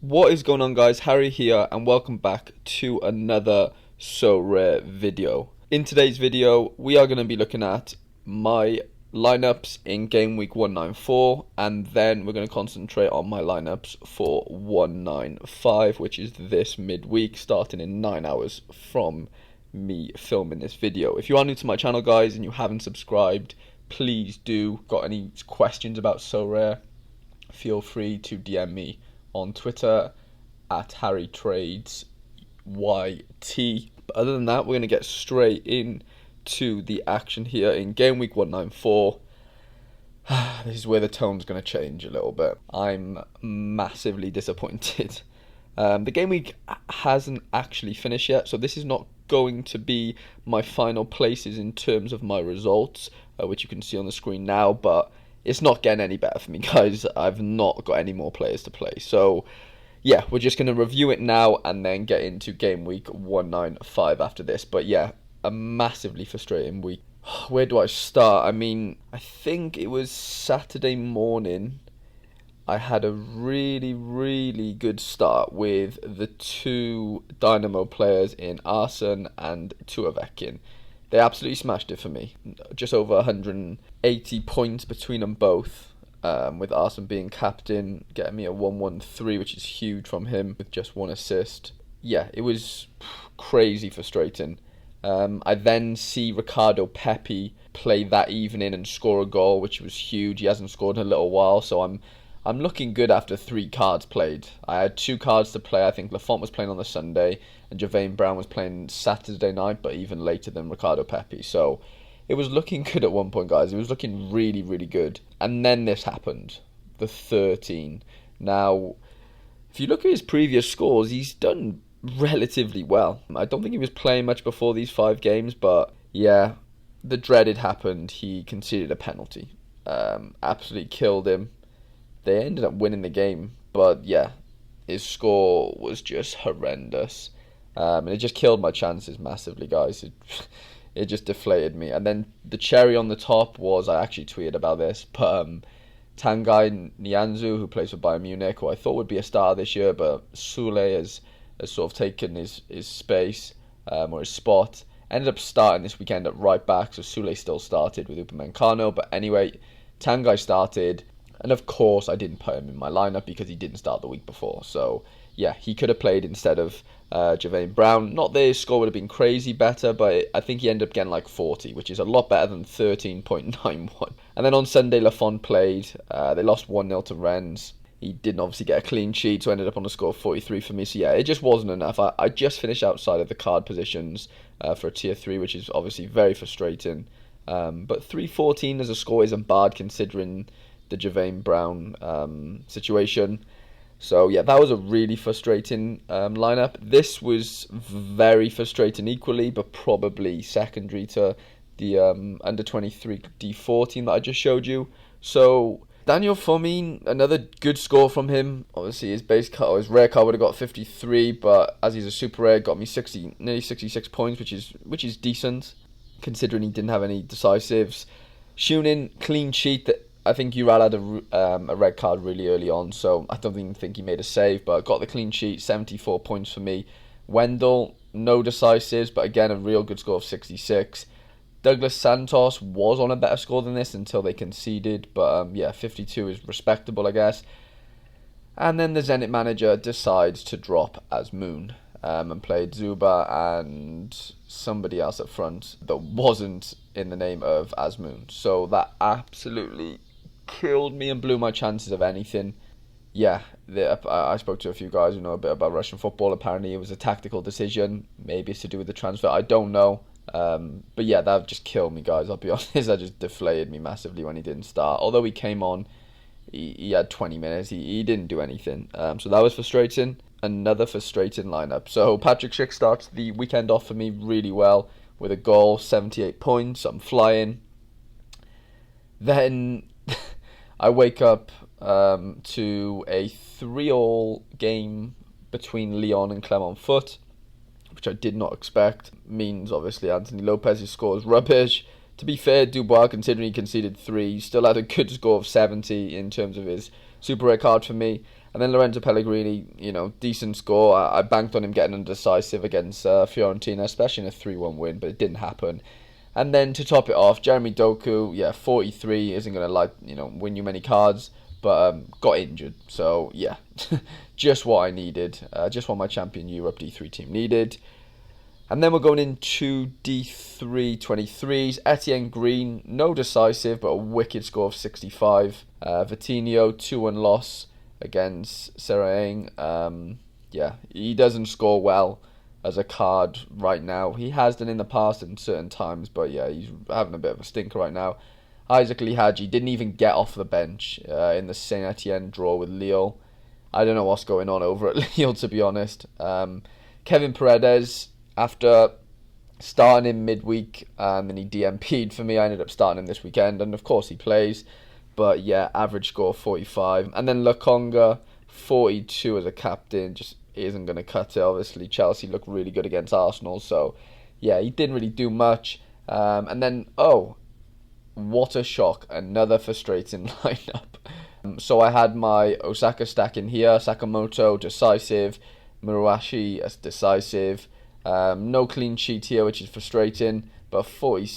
What is going on, guys? Harry here, and welcome back to another Sorare video. In today's video, we are going to be looking at my lineups in game week 194, and then we're going to concentrate on my lineups for 195, which is this midweek, starting in 9 hours from me filming this video. If you are new to my channel, guys, and you haven't subscribed, please do. Got any questions about Sorare, feel free to DM me on Twitter at harrytradesyt. But other than that, we're going to get straight into the action here in game week 194. This is where the tone's going to change a little bit. I'm massively disappointed. The game week hasn't actually finished yet, so this is not going to be my final places in terms of my results, which you can see on the screen now, but it's not getting any better for me, guys. I've not got any more players to play. So, yeah, we're just going to review it now and then get into game week 195 after this. But, yeah, a massively frustrating week. Where do I start? I mean, I think it was Saturday morning. I had a really good start with the two Dynamo players in Arsen and Tuavekin. They absolutely smashed it for me. Just over 180 points between them both, with Arsen being captain, getting me a 113, which is huge from him, with just one assist. Yeah, it was crazy frustrating. I then see Ricardo Pepi play that evening and score a goal, which was huge. He hasn't scored in a little while, so I'm looking good after 3 cards played. I had 2 cards to play. I think Lafont was playing on the Sunday, and GW195 was playing Saturday night, but even later than Ricardo Pepi. So it was looking good at one point, guys. It was looking really good. And then this happened, the 13. Now, if you look at his previous scores, he's done relatively well. I don't think he was playing much before these 5 games, but yeah, the dreaded happened. He conceded a penalty. Absolutely killed him. They ended up winning the game, but yeah, his score was just horrendous. And it just killed my chances massively, guys. It just deflated me. And then the cherry on the top was, I actually tweeted about this, but Tanguy Nianzou, who plays for Bayern Munich, who I thought would be a star this year, but Sule has sort of taken his space, or his spot. Ended up starting this weekend at right back, so Sule still started with Upamecano. But anyway, Tanguy started. And of course, I didn't put him in my lineup because he didn't start the week before. So, yeah, he could have played instead of GW195. Not that his score would have been crazy better, but I think he ended up getting like 40, which is a lot better than 13.91. And then on Sunday, Lafont played. They lost 1-0 to Rennes. He didn't obviously get a clean sheet, so ended up on a score of 43 for me. So, yeah, it just wasn't enough. I just finished outside of the card positions for a tier 3, which is obviously very frustrating. But 314 as a score isn't bad considering the GW195 situation. So yeah, that was a really frustrating lineup. This was very frustrating equally, but probably secondary to the under 23 D14 that I just showed you. So Daniel Fomin, another good score from him. Obviously his base card or his rare card would have got 53, but as he's a super rare, got me nearly 66 points, which is decent considering he didn't have any decisives. Shunin, clean sheet. That I think Ural had a red card really early on, so I don't even think he made a save, but got the clean sheet, 74 points for me. Wendell, no decisives, but again, a real good score of 66. Douglas Santos was on a better score than this until they conceded, but yeah, 52 is respectable, I guess. And then the Zenit manager decides to drop Azmoun and played Zuba and somebody else up front that wasn't in the name of Azmoun. So that absolutely killed me and blew my chances of anything. Yeah, I spoke to a few guys who know a bit about Russian football. Apparently it was a tactical decision. Maybe it's to do with the transfer. I don't know. But yeah, that just killed me, guys. I'll be honest. That just deflated me massively when he didn't start. Although he came on, he had 20 minutes. He didn't do anything. So that was frustrating. Another frustrating lineup. So Patrick Schick starts the weekend off for me really well with a goal, 78 points. I'm flying. Then I wake up to a 3-3 game between Lyon and Clermont-Foot, which I did not expect. Means obviously Anthony Lopez's score is rubbish. To be fair, Dubois, considering he conceded 3, still had a good score of 70 in terms of his super rare card for me. And then Lorenzo Pellegrini, decent score. I banked on him getting undecisive against Fiorentina, especially in a 3-1 win, but it didn't happen. And then to top it off, Jeremy Doku, 43, isn't going to win you many cards, but got injured. So, yeah, just what I needed. Just what my Champion Europe D3 team needed. And then we're going into D3 23s. Etienne Green, no decisive, but a wicked score of 65. Vitinho, 2-1 loss against Sorare. He doesn't score well as a card right now. He has done in the past in certain times, but yeah, he's having a bit of a stinker right now. Isaac Lihaji didn't even get off the bench in the Saint Etienne draw with Lille. I don't know what's going on over at Lille, to be honest. Kevin Paredes, after starting him midweek and then he DMP'd for me, I ended up starting him this weekend, and of course he plays. But yeah, average score 45. And then Lokonga, 42 as a captain, just isn't going to cut it. Obviously, Chelsea looked really good against Arsenal, so yeah, he didn't really do much. And then, what a shock, another frustrating lineup. So I had my Osaka stack in here, Sakamoto, decisive, Muruashi as decisive, no clean sheet here, which is frustrating, but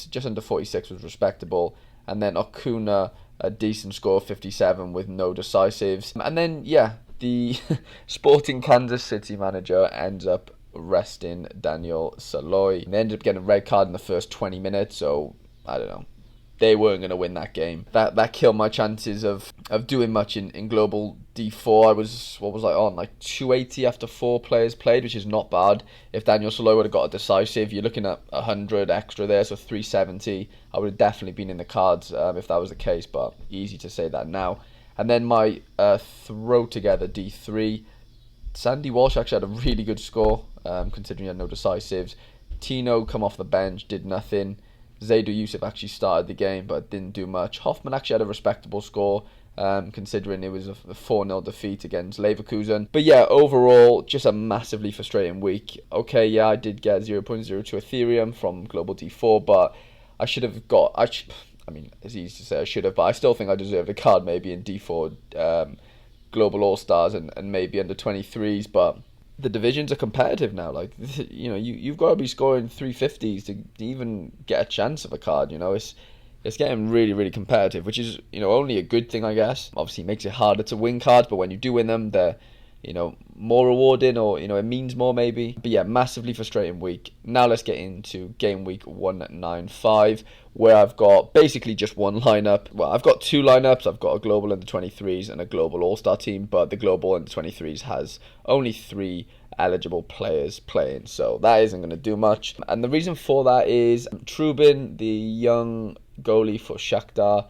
just under 46 was respectable. And then Okuna, a decent score of 57 with no decisives. And then, the Sporting Kansas City manager ends up resting Daniel Saloy. They ended up getting a red card in the first 20 minutes, so I don't know. They weren't going to win that game. That killed my chances of doing much in Global D4. I was, on? 280 after 4 players played, which is not bad. If Daniel Saloy would have got a decisive, you're looking at 100 extra there, so 370. I would have definitely been in the cards if that was the case, but easy to say that now. And then my throw together D3. Sandy Walsh actually had a really good score, considering he had no decisives. Tino come off the bench, did nothing. Zaidou Yusuf actually started the game, but didn't do much. Hoffman actually had a respectable score, considering it was a 4-0 defeat against Leverkusen. But yeah, overall, just a massively frustrating week. Okay, yeah, I did get 0.02 Ethereum from Global D4, but I should have got... I mean, it's easy to say I should have, but I still think I deserved a card maybe in D4 Global All-Stars and maybe under 23s, but the divisions are competitive now. You've got to be scoring 350s to even get a chance of a card. It's getting really, really competitive, which is only a good thing, I guess. Obviously, it makes it harder to win cards, but when you do win them, they're more rewarding, or it means more maybe. But yeah, massively frustrating week. Now let's get into game week 195, where I've got basically just one lineup. Well, I've got 2 lineups. I've got a global under 23s and a global all-star team, but the global under 23s has only 3 eligible players playing, so that isn't going to do much. And the reason for that is Trubin, the young goalie for Shakhtar,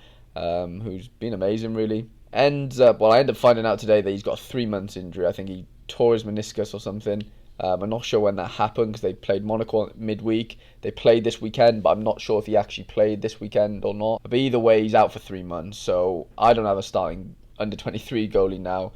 who's been amazing really. I end up finding out today that he's got a 3 months injury. I think he tore his meniscus or something. I'm not sure when that happened because they played Monaco midweek. They played this weekend, but I'm not sure if he actually played this weekend or not. But either way, he's out for 3 months, so I don't have a starting under 23 goalie now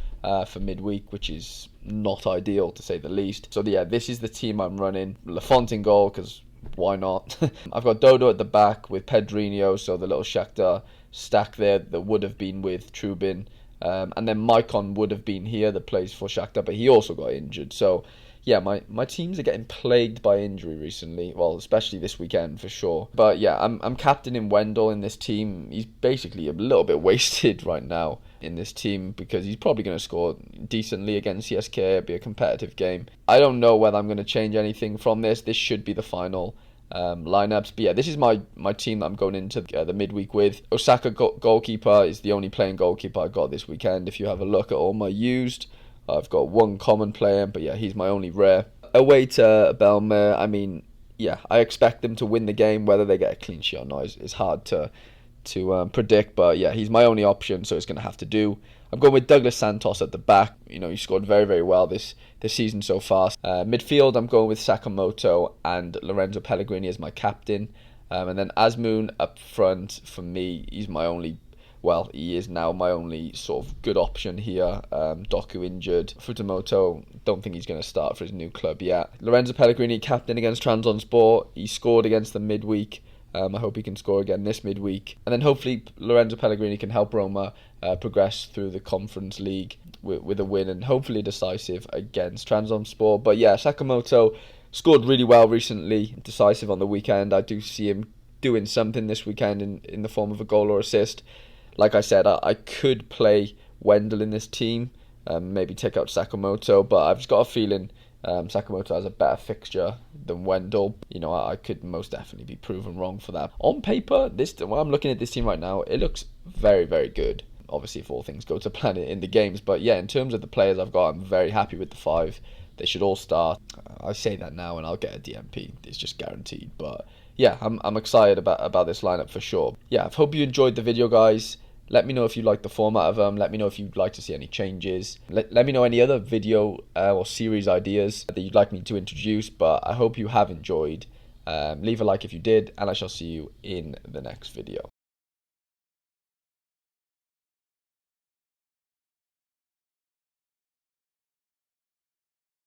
for midweek, which is not ideal to say the least. So yeah, this is the team I'm running. Lafont in goal, because why not? I've got Dodo at the back with Pedrinho, so the little Shakhtar stack there that would have been with Trubin. And then Maicon would have been here that plays for Shakhtar, but he also got injured. So yeah, my teams are getting plagued by injury recently. Well, especially this weekend for sure. But yeah, I'm captaining Wendell in this team. He's basically a little bit wasted right now in this team because he's probably going to score decently against CSK. It'll be a competitive game. I don't know whether I'm going to change anything from this. This should be the final lineups. But yeah, this is my team that I'm going into the midweek with. Osaka goalkeeper is the only playing goalkeeper I got this weekend. If you have a look at all my used, I've got one common player, but yeah, he's my only rare. Away to Belmer, I mean, yeah, I expect them to win the game. Whether they get a clean sheet or not is hard to predict, but yeah, he's my only option, so it's going to have to do. I'm going with Douglas Santos at the back. He scored very, very well this season so far. Midfield, I'm going with Sakamoto and Lorenzo Pellegrini as my captain. And then Azmoun up front, for me, he is now my only sort of good option here. Doku injured. Futamoto, don't think he's going to start for his new club yet. Lorenzo Pellegrini, captain against Trabzonspor. He scored against them midweek. I hope he can score again this midweek. And then hopefully Lorenzo Pellegrini can help Roma progress through the Conference League. with a win, and hopefully decisive against Trabzonspor. But yeah, Sakamoto scored really well recently, decisive on the weekend. I do see him doing something this weekend in the form of a goal or assist. Like I said, I could play Wendell in this team, maybe take out Sakamoto, but I've just got a feeling Sakamoto has a better fixture than Wendell. I could most definitely be proven wrong for that. On paper, when I'm looking at this team right now, it looks very, very good. Obviously, if all things go to plan in the games. But yeah, in terms of the players I've got, I'm very happy with the 5. They should all start. I say that now and I'll get a DMP. It's just guaranteed. But yeah, I'm excited about this lineup for sure. Yeah, I hope you enjoyed the video, guys. Let me know if you like the format of them. Let me know if you'd like to see any changes. Let me know any other video or series ideas that you'd like me to introduce. But I hope you have enjoyed. Leave a like if you did, and I shall see you in the next video.